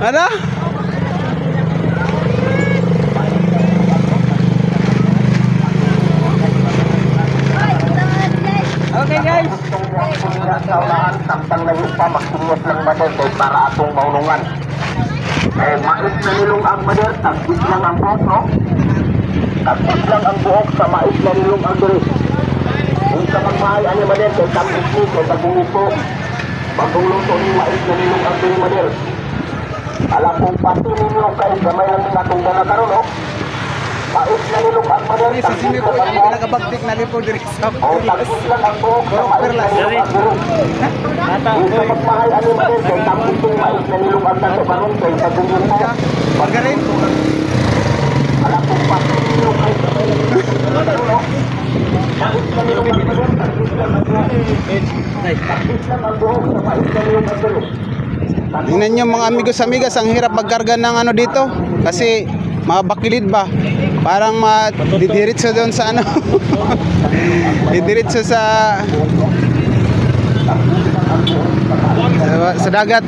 Ano? Okay guys. Samtang ngayon pa magtingos lang mader kay para atong maunungan. Mais na nilong ang mader, tagpit lang ang buhok, no? Tagpit lang ang buhok sa mais na nilong ang diri. Kung sa magmahay ani mader kay tagpit ni kay tagungito. Bagong luto ni mais na nilong ang diri mader. Alam kong pati ninyo kay gamay lang natong dala karon, no? Mais na nilong ang mader, Sa sini tagpit ko lang ang yung buhok. pinakabagtik na lipo diri sa O tagpit lang ang buhok sa mais na nilong ang diri. Kung sa magmahay ani mader kay tagpit ni mais na nilong ang dala karon kay tagungito. Pagarin. Alam kong pati ninyo kay gamay lang natong dala karon, no? Mais na nilong ang mader, tagpit lang ang buhok. Tagpit lang ang buhok sa mais na nilong ang diri. Tingnan nyo mga amigos-amigas, ang hirap magkarga ng ano dito kasi mabakilid ba, parang didiritso doon sa ano didiritso sa dagat.